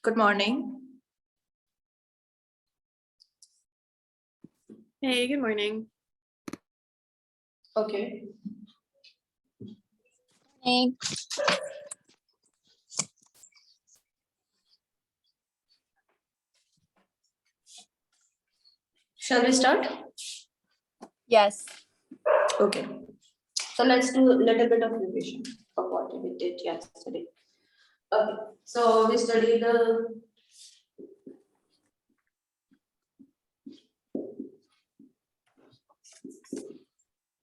Good morning. Hey, good morning. Okay. Hey. Shall we start? Yes. Okay. So let's do a little bit of revision of what we did yesterday. Okay. So we studied the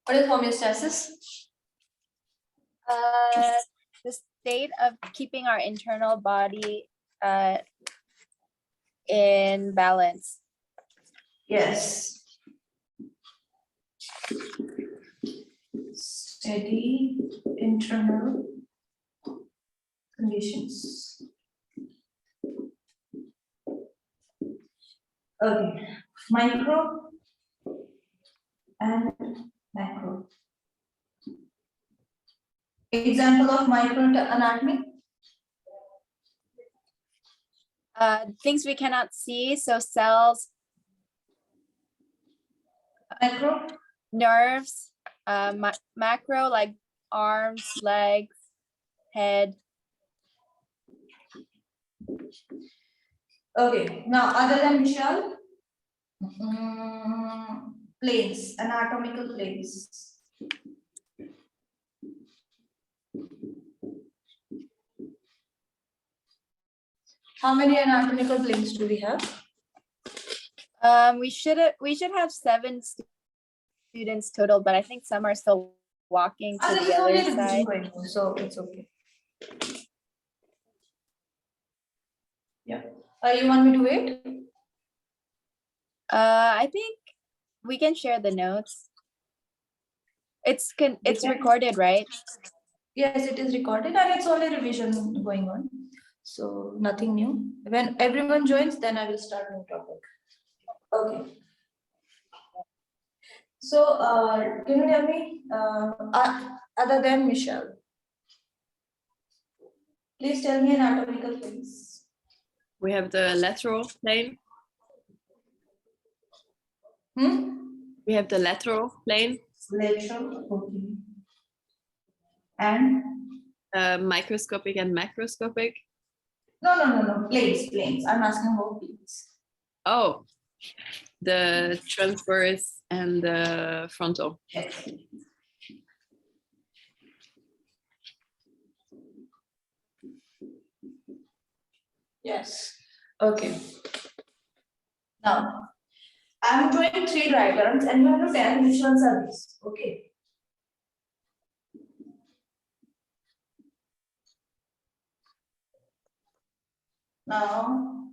what is homeostasis? The state of keeping our internal body in balance. Yes. Steady internal conditions. Okay. Micro and macro. Example of micro anatomy. Things we cannot see, so cells, Macro. nerves, macro like arms, legs, head. Okay, now other than Michelle, planes, anatomical planes. How many anatomical planes do we have? We should have 7 students total, but I think some are still walking to the other side. So it's okay. Yeah. You want me to wait? I think we can share the notes. It's recorded, right? Yes, it is recorded and it's only revision going on. So nothing new. When everyone joins, then I will start new topic. Okay. So can you tell me, other than Michelle, please tell me anatomical planes. We have the lateral plane. We have the lateral plane. Lateral, okay. And? Microscopic and macroscopic. No. Planes. I'm asking about planes. Oh, the transverse and the frontal. Yes. Yes. Okay. Now, I'm drawing 3 diagrams and you have to tell which ones are these. Okay. Now,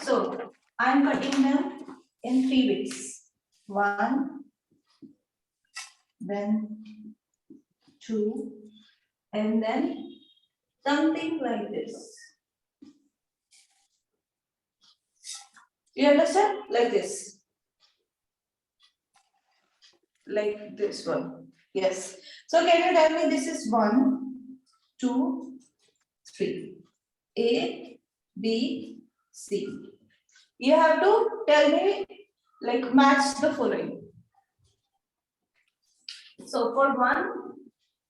so I'm cutting them in 3 ways. 1, then 2, and then something like this. You understand? Like this. Like this one. Yes. So can you tell me this is 1, 2, 3. A, B, C. You have to tell me, like, match the following. So for 1,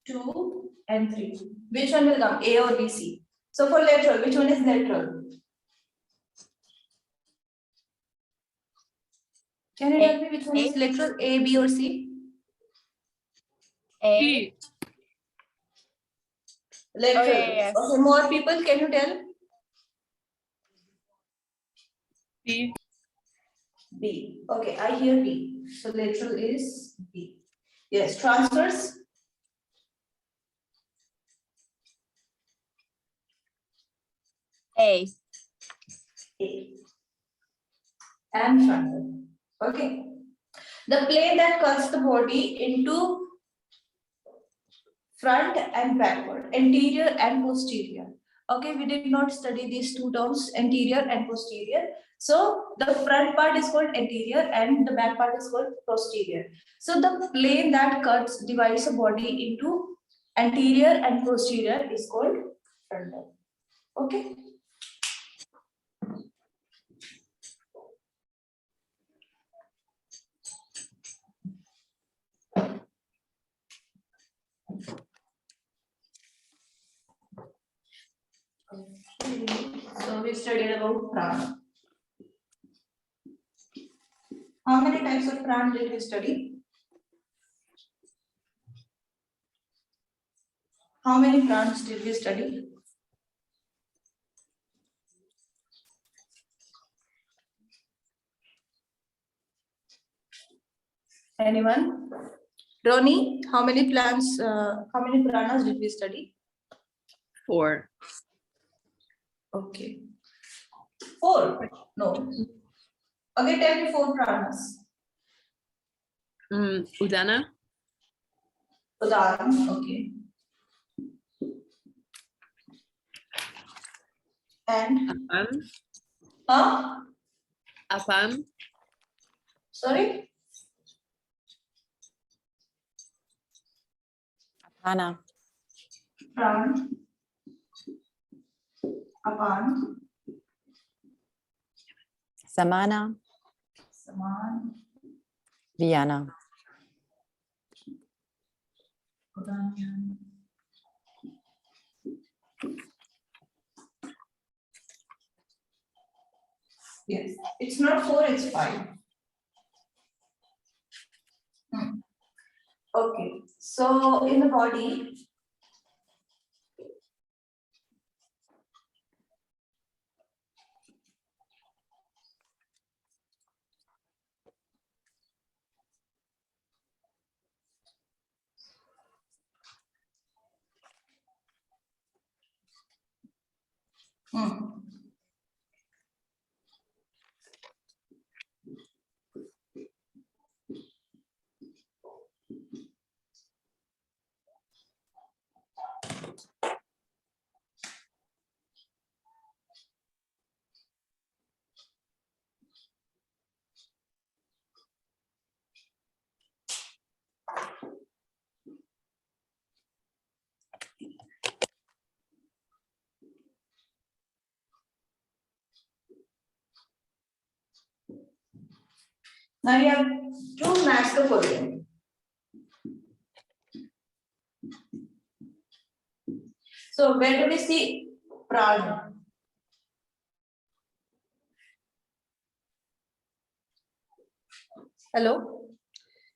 2, and 3, which one will come? A or B, C? So for lateral, which one is lateral? Can you tell me which one is lateral? A, B, or C? A. B. Lateral. Okay, Okay, more people, can you tell? B. B. Okay, I hear B. So lateral is B. Yes, transverse. A. A. And frontal. Okay. The plane that cuts the body into front and backward, anterior and posterior. Okay, we did not study these two terms, anterior and posterior. So the front part is called anterior and the back part is called posterior. So the plane that divides the body into anterior and posterior is called frontal. Okay. So we studied about prana. How many types of prana did we study? How many pranas did we study? Anyone? Ronnie, how many pranas did we study? 4. Okay. 4? No. Okay, tell me 4 pranas. Udana, Udana, okay. And? Apan, Huh? Apan, Sorry? Apana, Pran. Apan. Samana, Saman. Viana. Udana. Yes, it's not 4, it's 5. Okay, so in the body, now you have to match the following. So where do we see prana? Hello?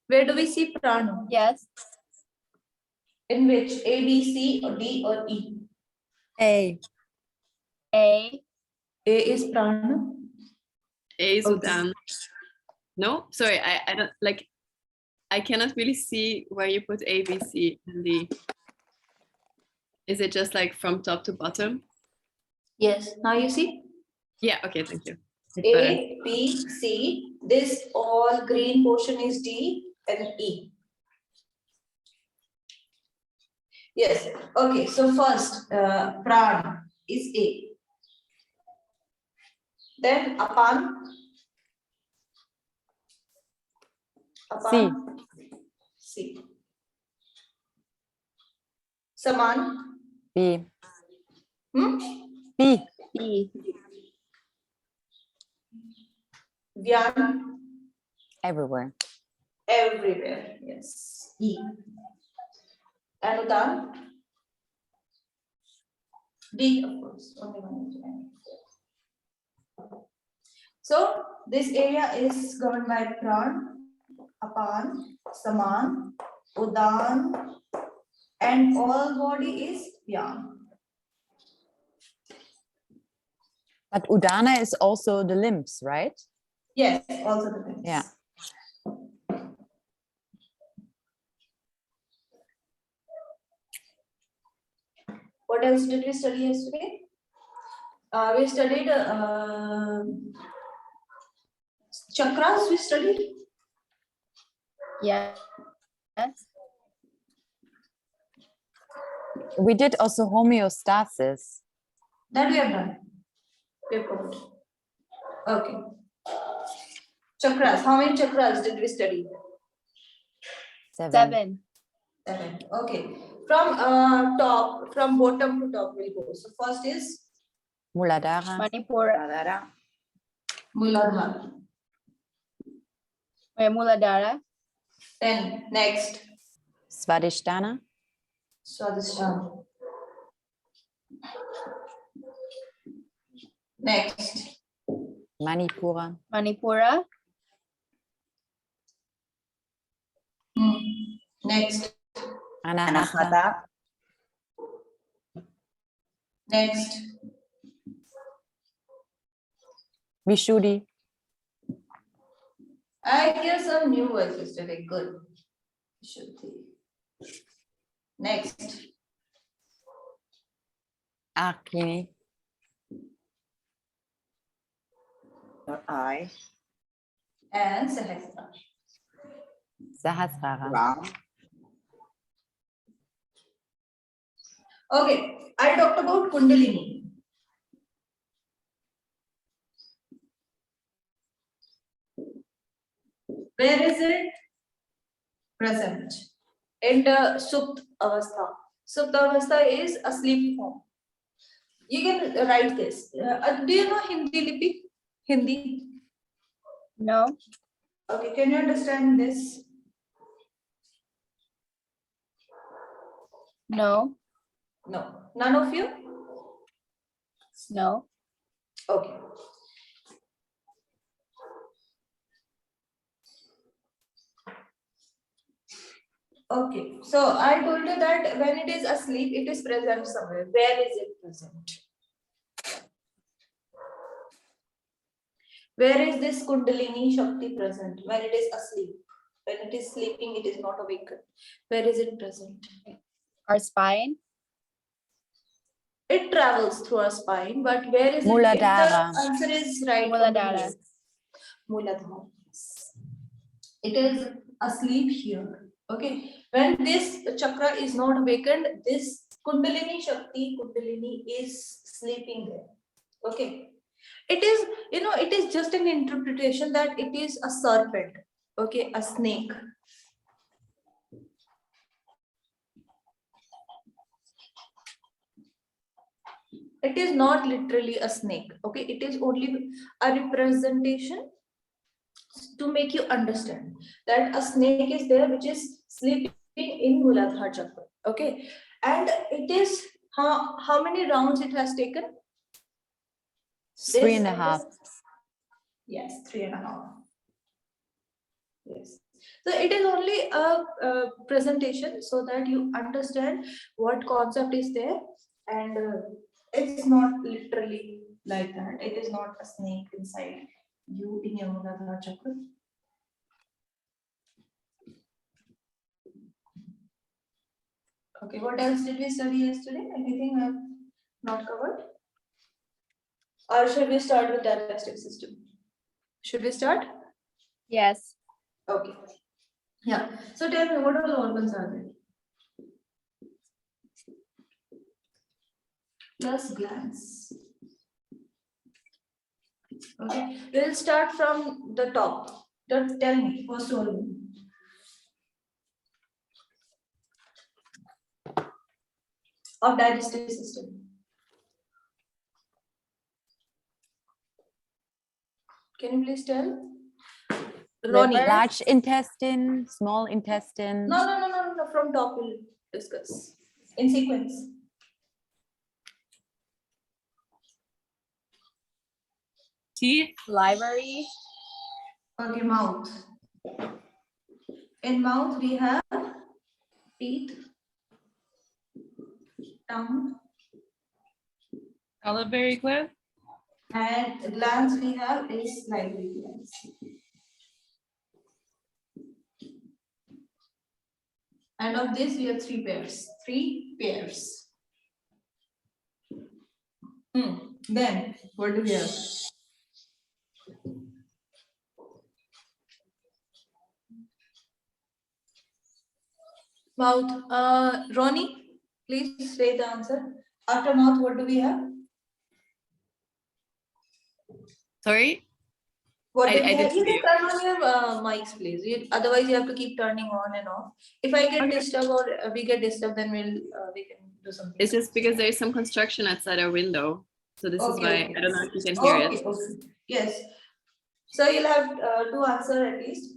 Where do we see prana? Yes. In which? A, B, C, or D, or E? A. A. A is prana. A is Okay. Udan. No, sorry, I don't like. I cannot really see where you put A, B, C, and D. Is it just like from top to bottom? Yes, now you see? Yeah, okay, thank you. It's better. A, B, C, this all green portion is D and E. Yes, okay, so first, prana is A. Then apan. C. C. Saman. B. Hmm? B. B. Vyan. Everywhere. Everywhere, yes. E. And Udan? D, of course. Only one is N. So this area is governed by Pran, Apan, Saman, Udan, and all body is Vyan. But Udana is also the limbs, right? Yes, also the things. Yeah. What else did we study yesterday? We studied chakras. We studied. Yes. We did also homeostasis. That we have done. We have covered. Okay. Chakras. How many chakras did we study? 7. 7. Okay. From from bottom to top we'll go. So first is Muladhara. Manipura. Muladhara. Muladhara. Then next, Svadhisthana. Swadhisthana. Next, Manipura. Manipura. Next, Anahata. next, Vishuddhi. I hear some new voices today. Good. Shuddhi. Next, Akini. I. and Sahasrara. Sahasrara. Okay, I talked about Kundalini. Where is it? Present. In the Supt Avastha. Supt Avastha is a sleep form. You can write this. Do you know Hindi Lipi? Hindi? No. Okay, can you understand this? No. No. None of you? No. Okay. Okay, so I told you that when it is asleep, it is present somewhere. Where is it present? Where is this Kundalini Shakti present? When it is asleep. When it is sleeping, it is not awakened. Where is it present? Our spine. It travels through our spine, but where is Muladhara. it? The answer is right. Muladhara. Muladhara. It is asleep here. Okay. When this chakra is not awakened, this Kundalini Shakti, Kundalini is sleeping there. Okay. It is, it is just an interpretation that it is a serpent. Okay, a snake. It is not literally a snake. Okay, it is only a representation to make you understand that a snake is there which is sleeping in Muladhara chakra. Okay, and it is how many rounds it has taken? 3.5. Yes, 3.5. Yes. So it is only a presentation so that you understand what concept is there, and it's not literally like that. It is not a snake inside you in your Muladhara chakra. Okay, what else did we study yesterday? Anything I have not covered? Or should we start with digestive system? Should we start? Yes. Okay. Yeah. So tell me, what all organs are there? Plus glands. Okay. We'll start from the top. Just tell me, first organ. Of digestive system. Can you please tell? Ronnie. Liver. Large intestine, small intestine. No. From top we'll discuss in sequence. Teeth. Library. Okay, mouth. In mouth we have teeth, tongue, Salivary gland. and glands we have is salivary glands. And of this we have 3 pairs. 3 pairs. Then what do we have? Mouth. Ronnie, please say the answer. After mouth, what do we have? Sorry, What I did you didn't have? You hear can turn on your mics, please. Otherwise, you have to keep turning on and off. If I get Okay. disturbed or we get disturbed, then we can do something. It's just because there is some construction outside our window. So this is Okay, why okay. I don't know if you can hear Okay, it. okay. Yes. So you'll have to answer at least.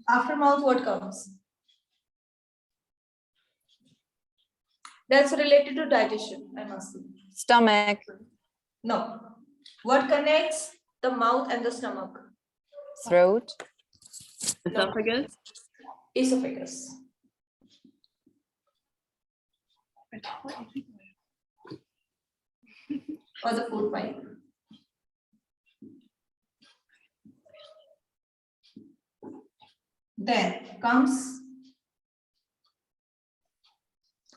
After mouth, what comes? That's related to digestion, I'm asking. Stomach, No. What connects the mouth and the stomach? throat, Esophagus. Esophagus. Or the food pipe. Then comes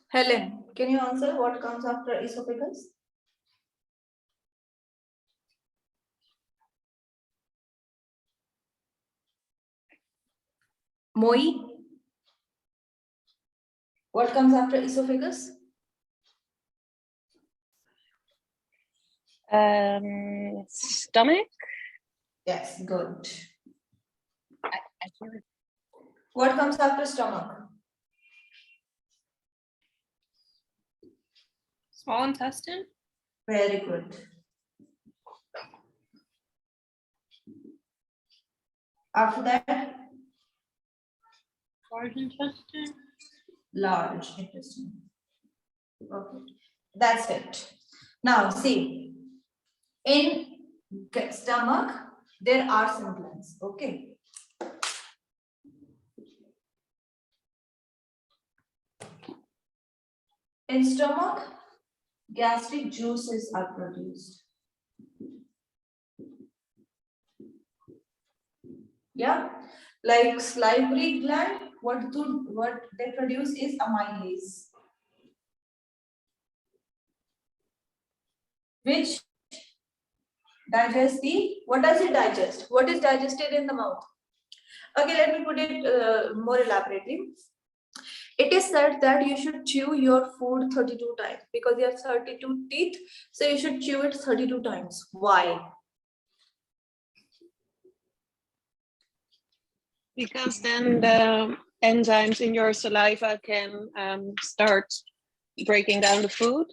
Helen. Can you answer what comes after esophagus? Moi. What comes after esophagus? Stomach. Yes, good. I hear it. What comes after stomach? Small intestine. Very good. After that, Large intestine. large intestine. Okay, that's it. Now see, in stomach there are some glands. Okay. In stomach, gastric juices are produced. Yeah, like salivary gland, what they produce is amylase, which digests what does it digest? What is digested in the mouth? Okay, let me put it more elaborately. It is said that you should chew your food 32 times because you have 32 teeth, so you should chew it 32 times. Why? Because then the enzymes in your saliva can start breaking down the food.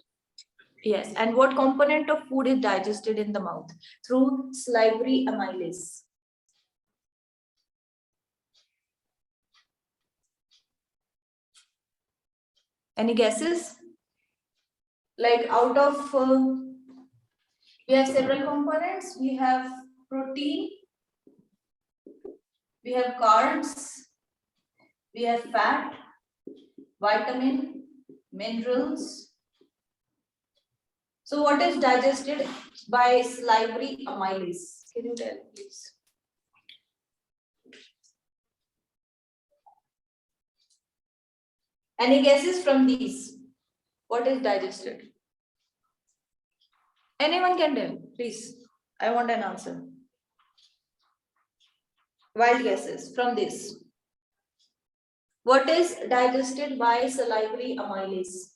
Yes, and what component of food is digested in the mouth? Through salivary amylase. Any guesses? Like out of, we have several components. We have protein, we have carbs, we have fat, vitamin, minerals. So what is digested by salivary amylase? Can you tell, please? Any guesses from these? What is digested? Anyone can tell, please. I want an answer. Wild guesses from this. What is digested by salivary amylase?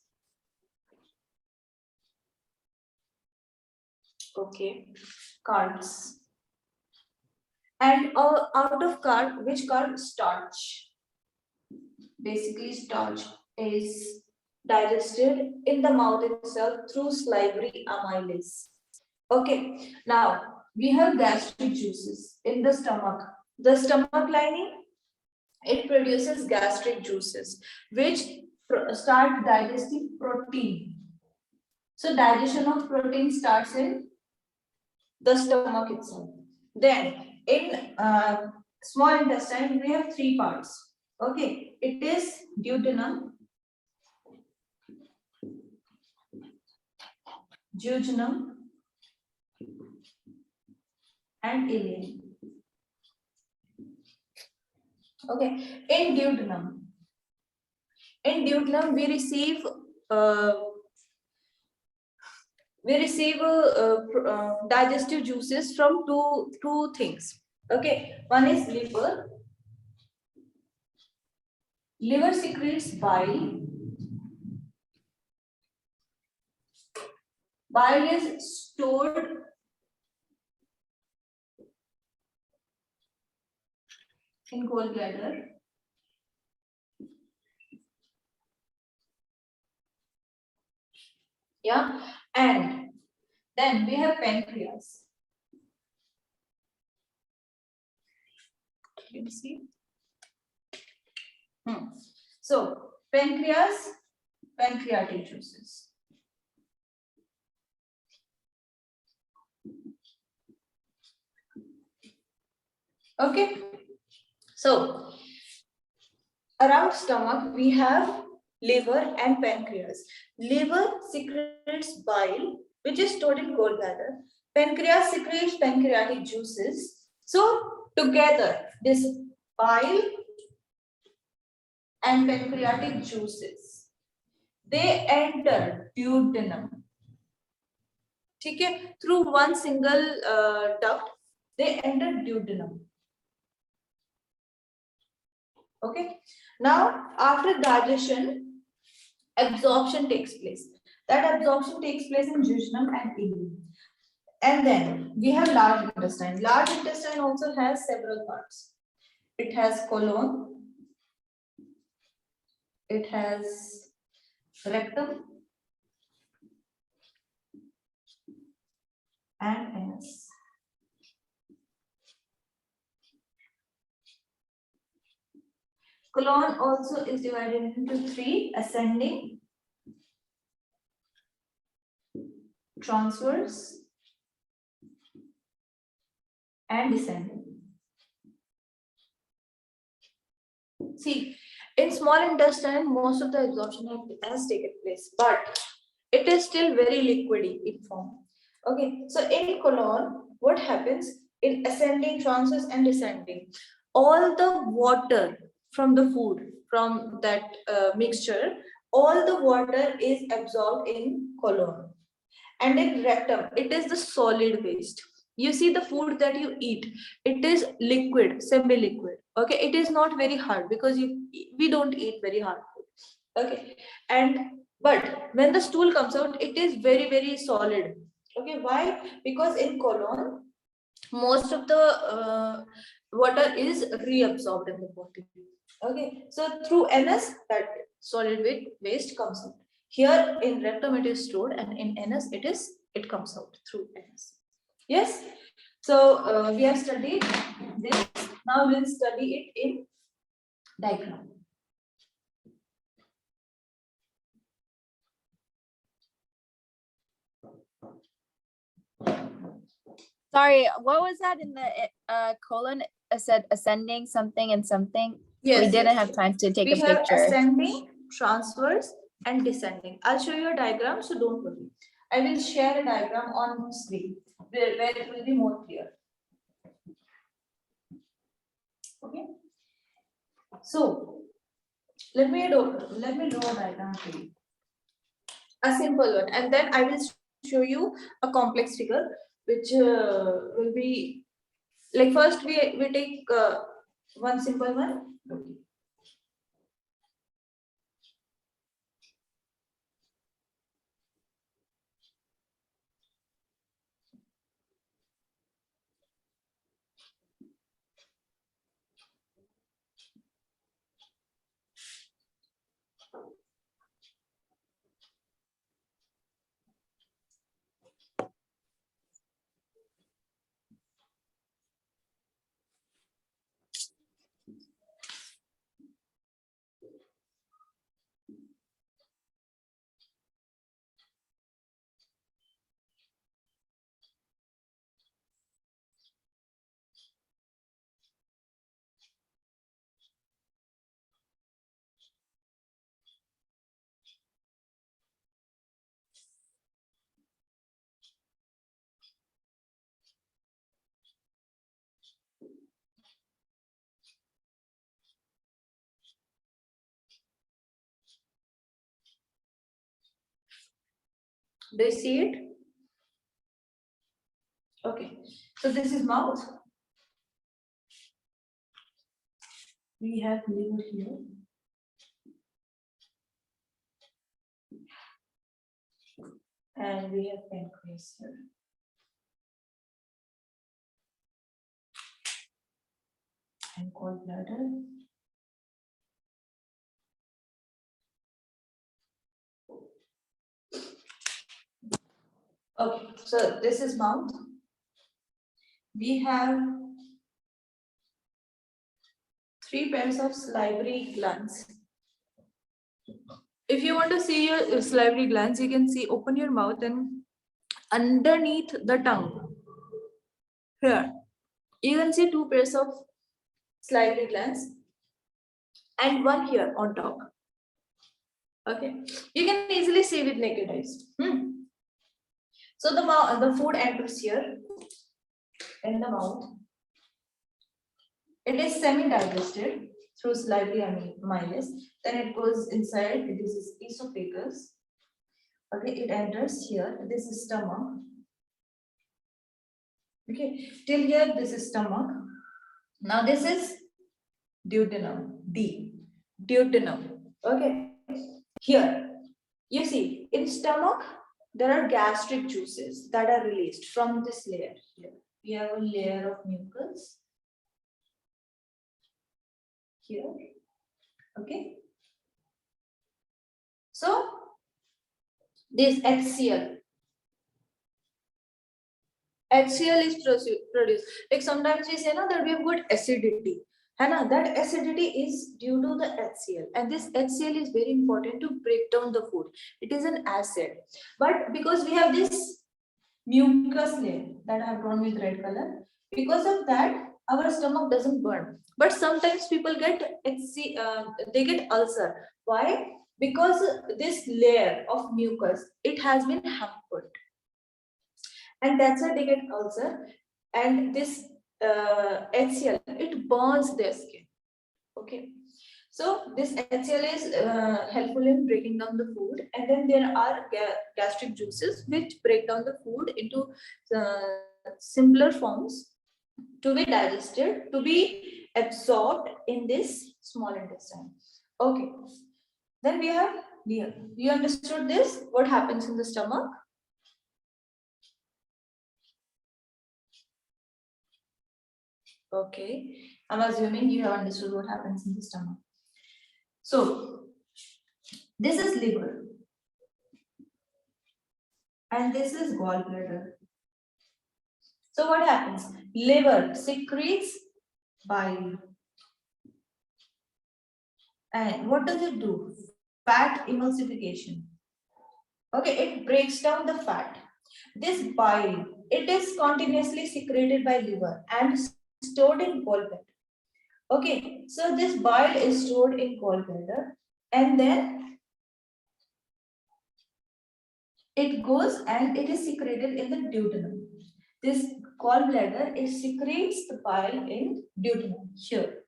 Okay, carbs. And out of carb, which carb? Starch. Basically, starch is digested in the mouth itself through salivary amylase. Okay, now we have gastric juices in the stomach. The stomach lining, it produces gastric juices which start digesting protein. So digestion of protein starts in the stomach itself. Then in small intestine, we have three parts. Okay, it is duodenum, jejunum, and ileum. Okay, in duodenum we receive digestive juices from two things. Okay, one is liver. Liver secretes bile. Bile is stored in gallbladder. Yeah, and then we have pancreas. Can you see? So pancreas, pancreatic juices. Okay. So around stomach we have liver and pancreas. Liver secretes bile, which is stored in gallbladder. Pancreas secretes pancreatic juices. So together, this bile and pancreatic juices, they enter duodenum. Okay, through one single duct, they enter duodenum. Okay. Now, after digestion, absorption takes place. That absorption takes place in jejunum and ileum. And then we have large intestine. Large intestine also has several parts. It has colon. It has rectum and anus. Colon also is divided into three: ascending, transverse, and descending. See, in small intestine, most of the absorption has taken place, but it is still very liquidy in form. Okay, so in colon, what happens in ascending, transverse, and descending? All the water from the food, from that mixture, all the water is absorbed in colon. And in rectum, it is the solid waste. You see the food that you eat, it is liquid, semi-liquid. Okay, it is not very hard because we don't eat very hard food. Okay, but when the stool comes out, it is very, very solid. Okay, why? Because in colon, most of the water is reabsorbed in the body. Okay, so through anus, that solid waste comes out. Here in rectum it is stored, and in anus it comes out through anus. Yes. So we have studied this. Now we'll study it in diagram. Sorry, what was that in the colon? I said ascending something and something. Yes, We didn't have time to take we a have picture. ascending, transverse, and descending. I'll show you a diagram, so don't worry. I will share a diagram on screen where it will be more clear. Okay. So let me draw a diagram for you. A simple one, and then I will show you a complex figure, which will be like first we take one simple one. Okay. Do you see it? Okay, so this is mouth. We have liver here. And we have pancreas here. and gallbladder. Okay, so this is mouth. We have 3 pairs of salivary glands. If you want to see your salivary glands, you can see, open your mouth and underneath the tongue, here, you can see 2 pairs of salivary glands and 1 here on top. Okay, you can easily see with naked eyes. So the food enters here in the mouth. It is semi-digested through salivary amylase. Then it goes inside. This is esophagus. Okay, it enters here. This is stomach. Okay, till here this is stomach. Now this is duodenum. Duodenum. Okay, here you see in stomach there are gastric juices that are released from this layer here. We have a layer of mucus here. Okay, so this HCl is produced. Like sometimes we say that we have got acidity. That acidity is due to the HCl, and this HCl is very important to break down the food. It is an acid, but because we have this mucus layer that I have drawn with red color, because of that our stomach doesn't burn. But sometimes people get they get ulcer. Why? Because this layer of mucus, it has been hampered, and that's why they get ulcer. And this HCl, it burns their skin. Okay, so this HCl is helpful in breaking down the food, and then there are gastric juices which break down the food into simpler forms to be digested, to be absorbed in this small intestine. Okay, then we have here. You understood this? What happens in the stomach? Okay, I'm assuming you have understood what happens in the stomach. So, this is liver, and this is gallbladder. So, what happens? Liver secretes bile. And what does it do? Fat emulsification. Okay, it breaks down the fat. This bile, it is continuously secreted by liver and stored in gallbladder. Okay, so this bile is stored in gallbladder, and then it goes and it is secreted in the duodenum. This gallbladder, it secretes the bile in duodenum. Here,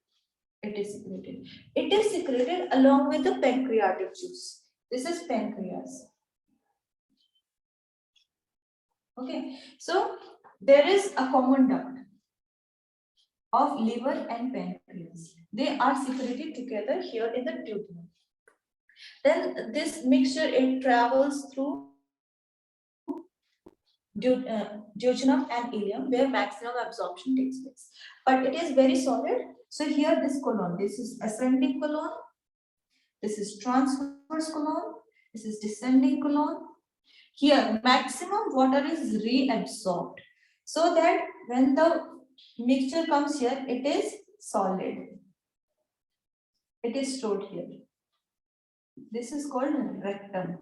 it is secreted. It is secreted along with the pancreatic juice. This is pancreas. Okay, so there is a common duct of liver and pancreas. They are secreted together here in the duodenum. Then this mixture, it travels through duodenum and ileum, where maximum absorption takes place. But it is very solid. So here this colon, this is ascending colon, this is transverse colon, this is descending colon. Here maximum water is reabsorbed, so that when the mixture comes here, it is solid. It is stored here. This is called rectum.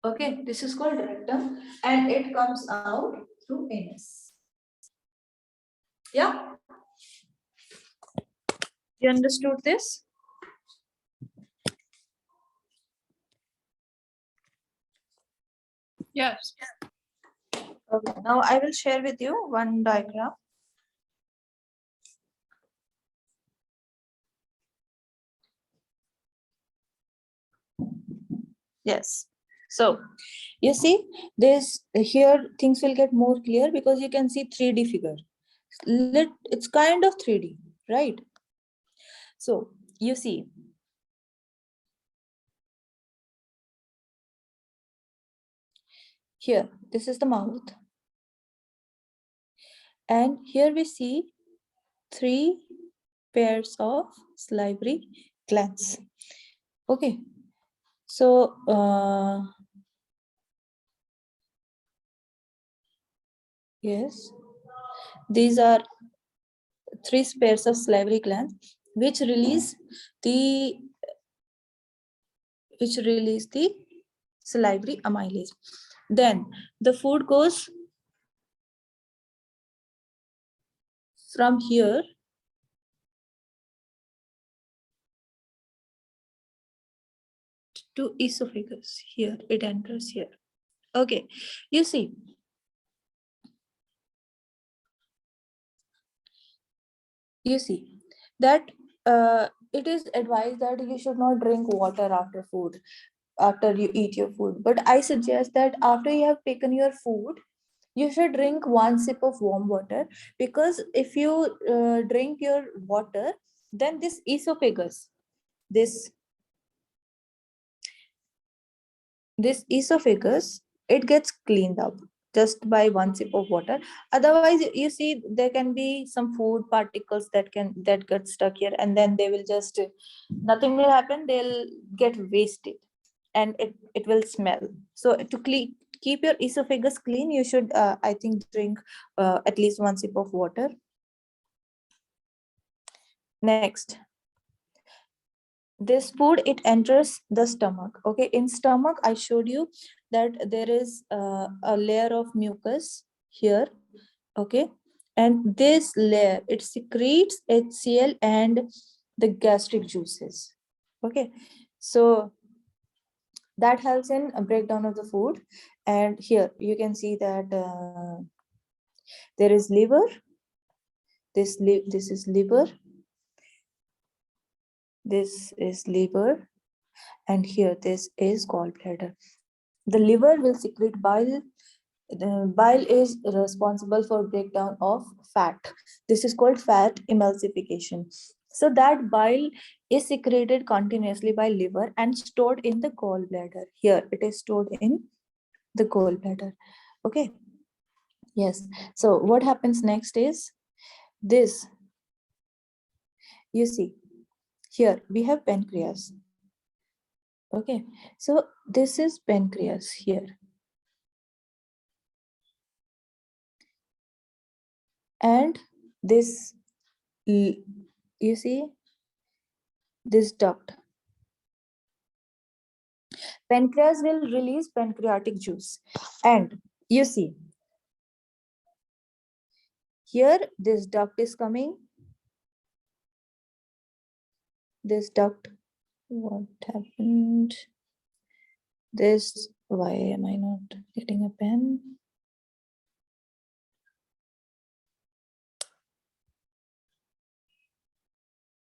Okay, this is called rectum, and it comes out through anus. Yeah? You understood this? Yes. Okay, now I will share with you one diagram. Yes. So you see this here, things will get more clear because you can see 3D figure. It's kind of 3D, right? So you see here, this is the mouth. And here we see 3 pairs of salivary glands. Okay, so yes, these are 3 pairs of salivary glands which release the salivary amylase. Then the food goes from here to esophagus. Here it enters here. Okay, you see, that it is advised that you should not drink water after food, after you eat your food. But I suggest that after you have taken your food, you should drink 1 sip of warm water, because if you drink your water, then this esophagus, this esophagus, it gets cleaned up just by 1 sip of water. Otherwise, you see, there can be some food particles that get stuck here, and then they will just, nothing will happen, they'll get wasted and it will smell. So to keep your esophagus clean, you should I think drink at least 1 sip of water. Next, this food, it enters the stomach. Okay, in stomach I showed you that there is a layer of mucus here. Okay, and this layer, it secretes HCl and the gastric juices. Okay, so that helps in a breakdown of the food. And here you can see that there is liver, this is liver, this is liver, and here this is gallbladder. The liver will secrete bile. The bile is responsible for breakdown of fat. This is called fat emulsification. So that bile is secreted continuously by liver and stored in the gallbladder. Here it is stored in the gallbladder. Okay, yes. So what happens next is this. You see, here we have pancreas. Okay, so this is pancreas here. And this, you see, this duct. Pancreas will release pancreatic juice. And you see, here this duct is coming. This duct, what happened? This, why am I not getting a pen?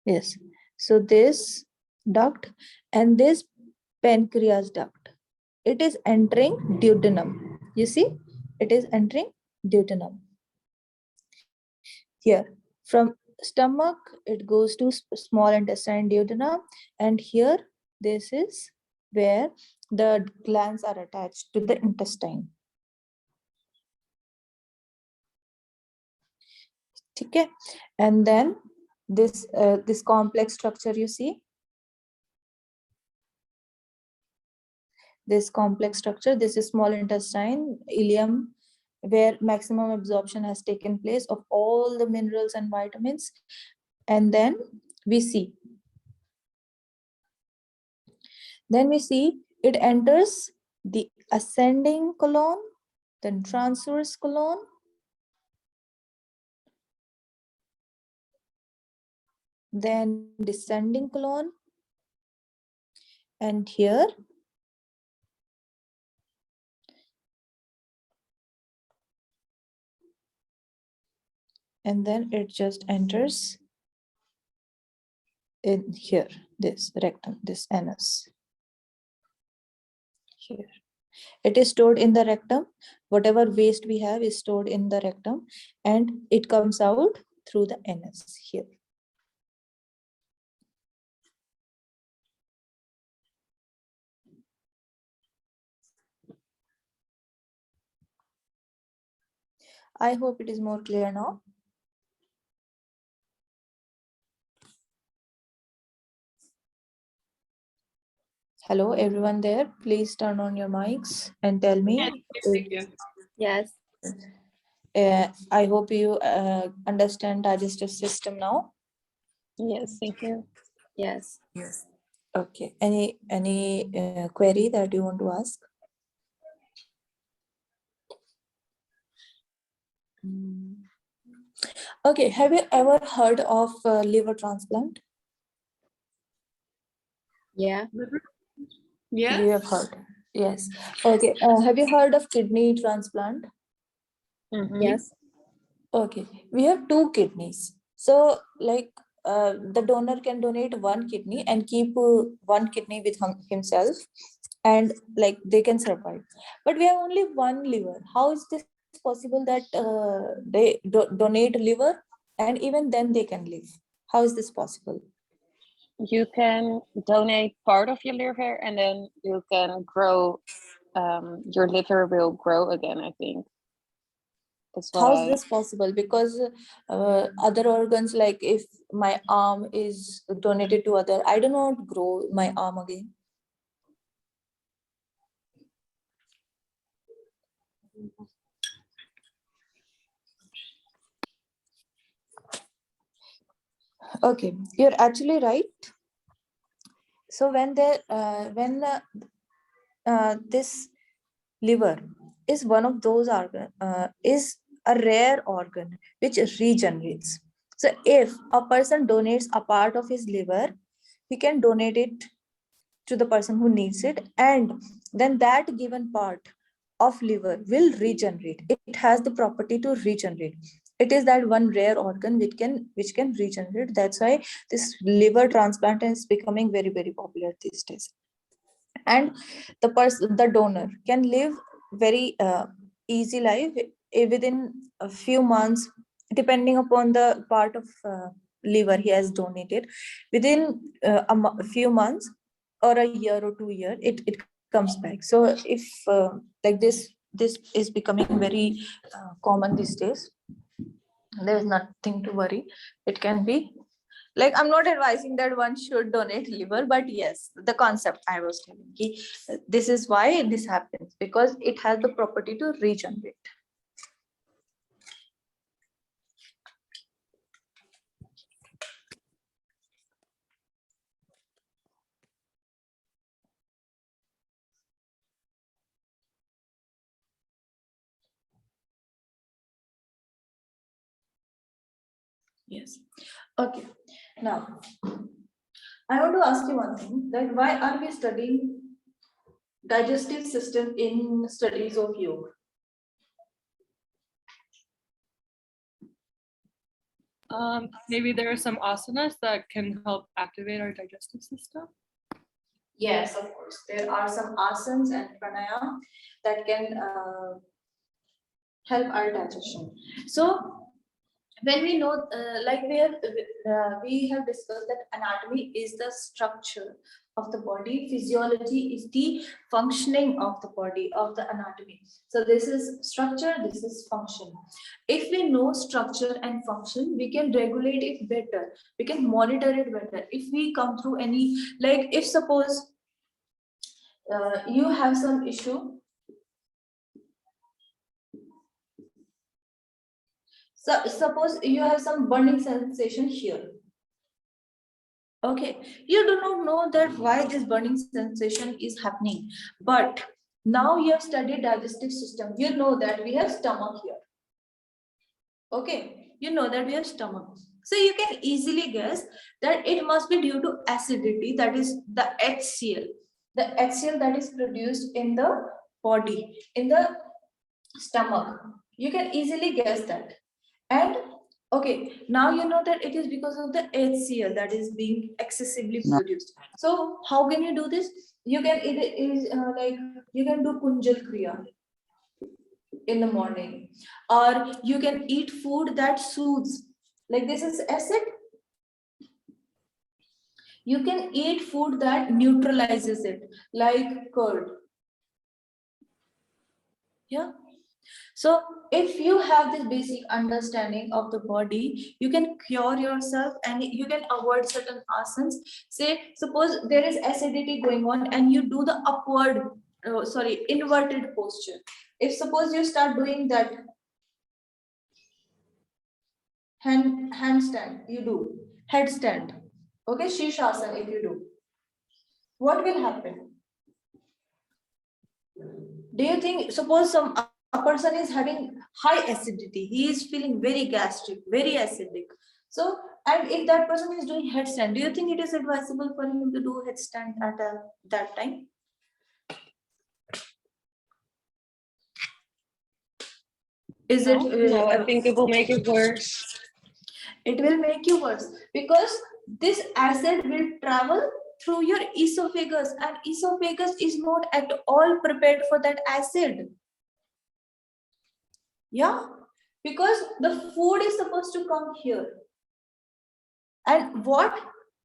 Yes, so this duct and this pancreas duct, it is entering duodenum. You see, it is entering duodenum. Here, from stomach, it goes to small intestine, duodenum, and here, this is where the glands are attached to the intestine. Okay, and then this this complex structure, you see, this complex structure, this is small intestine, ileum, where maximum absorption has taken place of all the minerals and vitamins. And then we see it enters the ascending colon, then transverse colon, then descending colon, and here and then it just enters in here, this rectum, this anus. Here it is stored in the rectum. Whatever waste we have is stored in the rectum, and it comes out through the anus here. I hope it is more clear now. Hello, everyone there. Please turn on your mics and tell me. Thank you. Yes. I hope you understand digestive system now. Yes, thank you. Yes. Yes. Okay. Any query that you want to ask? Okay. Have you ever heard of liver transplant? Yeah. Yeah. You have heard. Yes. Okay. Have you heard of kidney transplant? Mhm. Yes. Okay. We have two kidneys. So like the donor can donate one kidney and keep one kidney with himself, and like they can survive. But we have only one liver. How is this possible that they donate liver and even then they can live? How is this possible? You can donate part of your liver and then you can grow, your liver will grow again, I think. That's what How is this possible? Because other organs, like if my arm is donated to other, I do not grow my arm again. Okay, you're actually right. So when this liver is one of those is a rare organ which regenerates. So if a person donates a part of his liver, he can donate it to the person who needs it, and then that given part of liver will regenerate. It has the property to regenerate. It is that one rare organ which can regenerate. That's why this liver transplant is becoming very, very popular these days. And the donor can live very easy life within a few months, depending upon the part of liver he has donated. Within a few months or a year or 2 years, it comes back. So if like this is becoming very common these days, there is nothing to worry. It can be, like, I'm not advising that one should donate liver, but yes, the concept I was telling you, this is why this happens, because it has the property to regenerate. Yes. Okay. Now, I want to ask you one thing, that why are we studying digestive system in studies of yoga? Maybe there are some asanas that can help activate our digestive system. Yes, of course. There are some asanas and pranayama that can help our digestion. So when we know, like we have discussed that anatomy is the structure of the body, physiology is the functioning of the body, of the anatomy. So this is structure, this is function. If we know structure and function, we can regulate it better, we can monitor it better. If we come through any, like if suppose you have some issue. So suppose you have some burning sensation here. Okay, you do not know that why this burning sensation is happening, but now you have studied digestive system. You know that we have stomach here. Okay, you know that we have stomach. So you can easily guess that it must be due to acidity, that is the HCl. The HCl that is produced in the body, in the stomach. You can easily guess that. And okay, now you know that it is because of the HCl that is being excessively produced. So how can you do this? You can like you can do Kunjal Kriya in the morning, or you can eat food that soothes. Like this is acid. You can eat food that neutralizes it, like curd. Yeah. So if you have this basic understanding of the body, you can cure yourself and you can avoid certain asanas. Say, suppose there is acidity going on and you do the inverted posture. If suppose you start doing that handstand, you do headstand, okay, shirshasana if you do, what will happen? Do you think, suppose a person is having high acidity, he is feeling very gastric, very acidic. So, and if that person is doing headstand, do you think it is advisable for him to do headstand at that time? Is it? No, I think it will make it worse. It will make you worse because this acid will travel through your esophagus, and esophagus is not at all prepared for that acid. Yeah, because the food is supposed to come here. And what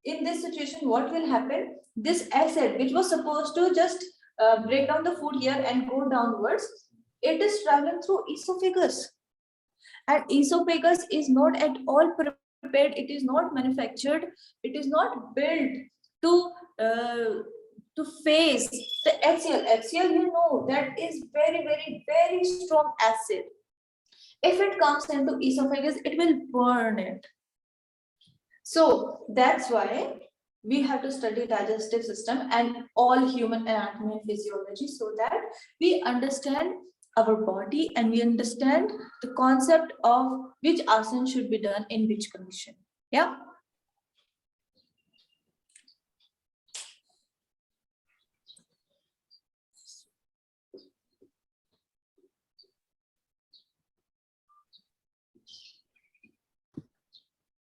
in this situation, what will happen? This acid, which was supposed to just break down the food here and go downwards, it is traveling through esophagus. And esophagus is not at all prepared, it is not manufactured, it is not built to face the HCl. HCl, you know, that is very, very, very strong acid. If it comes into esophagus, it will burn it. So that's why we have to study digestive system and all human anatomy and physiology, so that we understand our body and we understand the concept of which asana should be done in which condition. Yeah.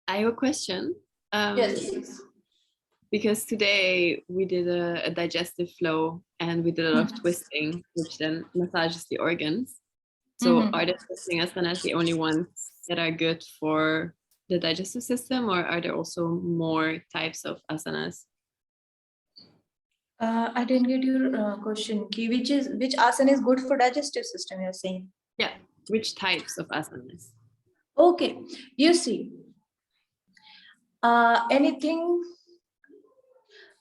I have a question. Yes, please. Because today we did a digestive flow and we did a lot of twisting, which then massages the organs. So are the twisting asanas the only ones that are good for the digestive system, or are there also more types of asanas? I didn't get your question, Ki. Which asana is good for digestive system, you're saying? Yeah, which types of asanas? Okay, you see, anything.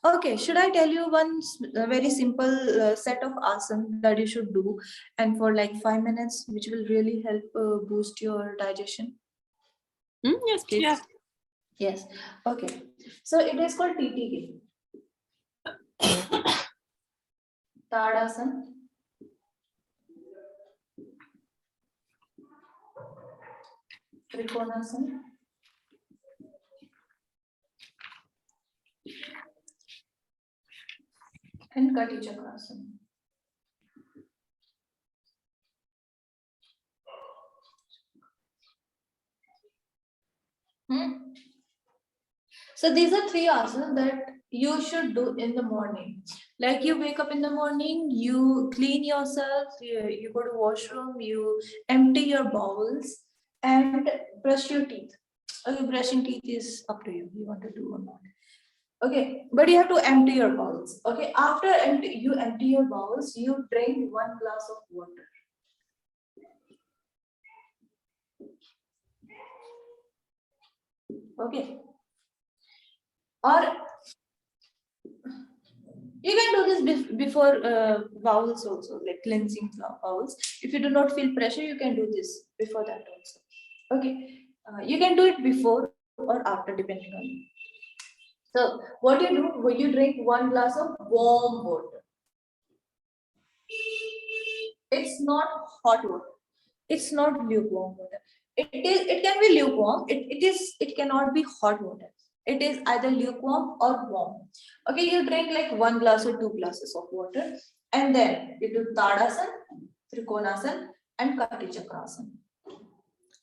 Okay, should I tell you one very simple set of asana that you should do, and for like 5 minutes, which will really help boost your digestion? Yes, please. Yeah. Yes. Okay. So it is called TTK. Tadasana. Trikonasana. And 𝐾𝐴. So these are 3 asanas that you should do in the morning. Like you wake up in the morning, you clean yourself, you go to washroom, you empty your bowels and brush your teeth. Okay, brushing teeth is up to you. You want to do or not. Okay, but you have to empty your bowels. Okay, after you empty your bowels, you drink 1 glass of water. Okay. Or you can do this before bowels also, like cleansing bowels. If you do not feel pressure, you can do this before that also. Okay, you can do it before or after, depending on you. So what you do, you drink 1 glass of warm water. It's not hot water. It's not lukewarm water. It can be lukewarm. It cannot be hot water. It is either lukewarm or warm. Okay, you drink like 1 glass or 2 glasses of water, and then you do Tadasana, Trikonasana, and 𝐾𝐴.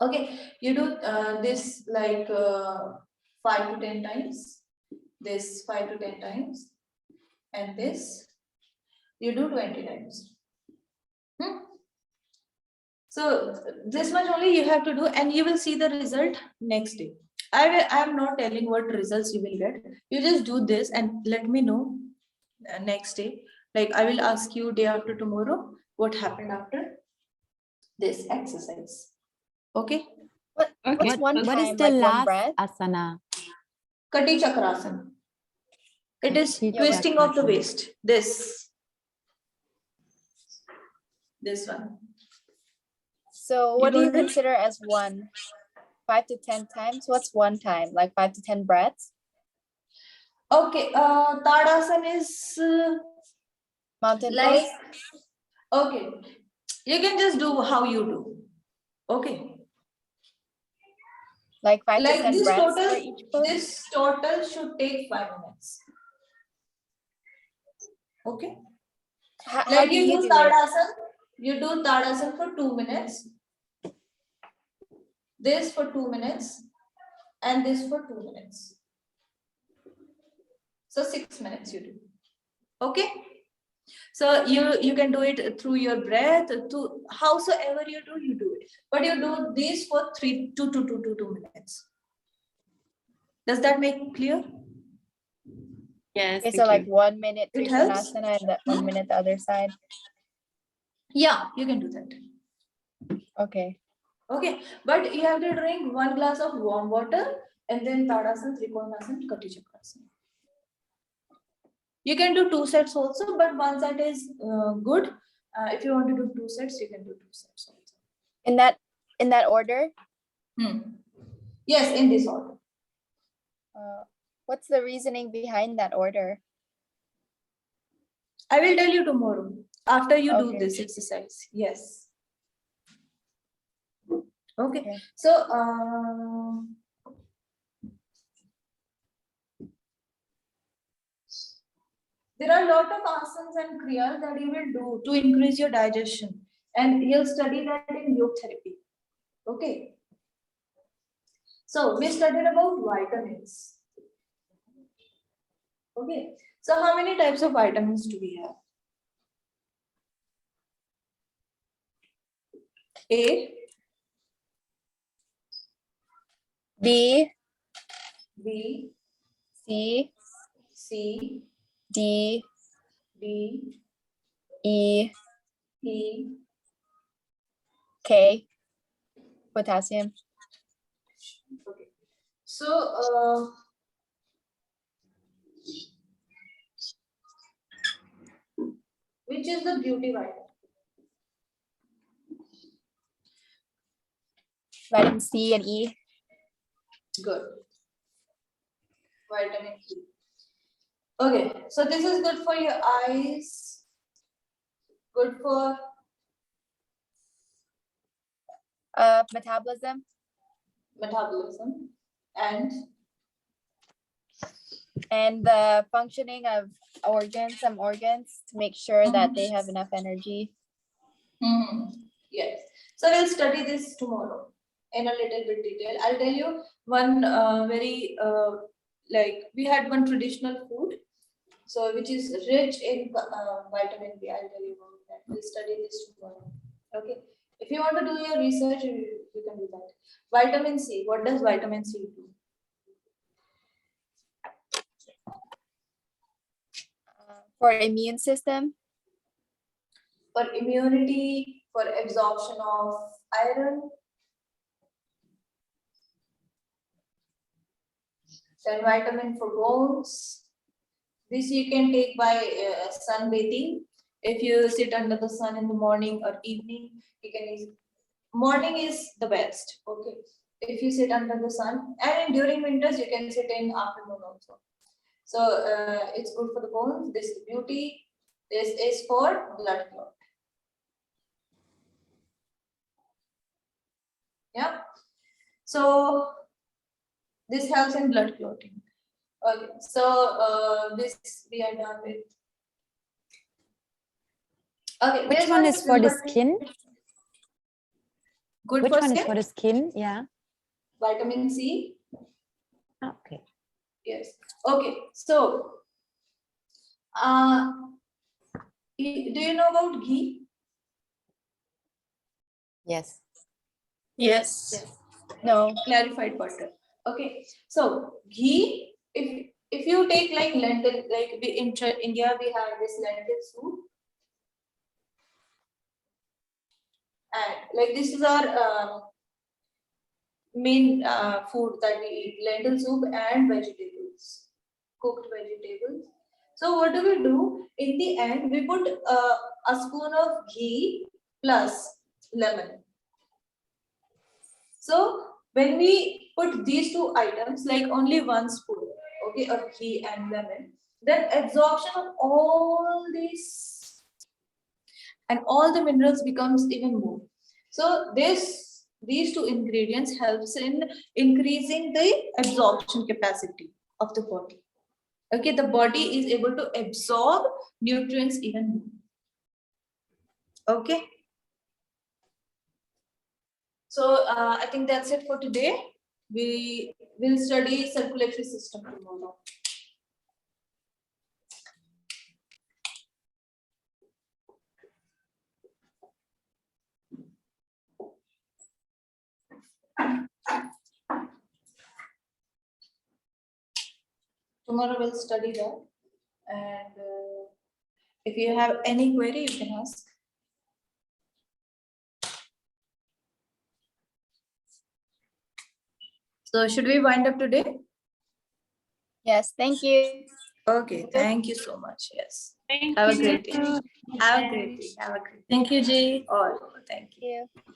Okay, you do this like 5 to 10 times, this 5 to 10 times, and this you do 20 times. So this much only you have to do, and you will see the result next day. I am not telling what results you will get. You just do this and let me know next day. Like I will ask you day after tomorrow what happened after. this exercise. Okay? What's Okay. one so What time, is the like one last breath? asana? Kati Chakrasana. It is Kati twisting of the Chakrasana. waist. This one. So what do you don't do- consider as one? 5 to 10 times? What's one time? Like 5 to 10 breaths? Okay, Tadasana is Mountain like, pose? okay, you can just do how you do. Okay, Like 5 to like 10 this breaths for total, each pose? this total should take 5 minutes. Okay, How like do you you do do it? Tadasana, you do Tadasana for 2 minutes, this for 2 minutes, and this for 2 minutes. So 6 minutes you do. Okay. So you can do it through your breath, to howsoever you do it. But you do this for 2 minutes. Does that make clear? Yes, Okay, thank so like you. 1 minute It helps? Trikonasana and that 1 minute the other side. Yeah, you can do that. Okay. Okay, but you have to drink 1 glass of warm water and then Tadasana, Trikonasana, Kati Chakrasana. You can do 2 sets also, but 1 set is good. If you want to do 2 sets, you can do 2 sets also. In that order? Yes, in this order. What's the reasoning behind that order? I will tell you tomorrow after you do Okay. this exercise. Yes. Okay. Okay. So, there are a lot of asanas and kriyas that you will do to increase your digestion, and you'll study that in yoga therapy. Okay. So we studied about vitamins. Okay. So how many types of vitamins do we have? A, B, B, C, C, D, D, E, E, K, potassium. okay. So, which is the beauty vitamin? Vitamin C and E. Good. Vitamin E. Okay, so this is good for your eyes, good for Metabolism metabolism, and the functioning of some organs to make sure that they have enough energy. yes. So we'll study this tomorrow in a little bit detail. I'll tell you one very like we had one traditional food, so which is rich in vitamin B. I'll tell you about that. We'll study this tomorrow. Okay. If you want to do your research, you can do that. Vitamin C. What does vitamin C do? For immune system, For immunity, for absorption of iron. Then vitamin for bones. This you can take by sunbathing. If you sit under the sun in the morning or evening, you can use. Morning is the best. Okay. If you sit under the sun, and during winters you can sit in afternoon also. So it's good for the bones. This is beauty. This is for blood clot. Yeah. So this helps in blood clotting. Okay. So this we are done with. Okay. Which this one is for the super- skin? Good Which for one skin. is for the skin? Yeah. Vitamin C. Okay. Yes. Okay. So, do you know about ghee? Yes. Yes. no. Clarified butter. Okay. So ghee, if you take like lentil, like we in India we have this lentil soup, and like this is our main food that we eat, lentil soup and vegetables, cooked vegetables. So what do? In the end, we put a spoon of ghee plus lemon. So when we put these two items, like only one spoon, okay, of ghee and lemon, then absorption of all these and all the minerals becomes even more. So these two ingredients helps in increasing the absorption capacity of the body. Okay, the body is able to absorb nutrients even more. Okay. So I think that's it for today. We will study circulatory system tomorrow. Tomorrow we'll study that, and if you have any query, you can ask. So should we wind up today? Yes, thank you. Okay, thank you so much. Yes. Thank Have a you. great day. Have a great day. Have a great day. Thank you, G. All. Thank you. Thank you.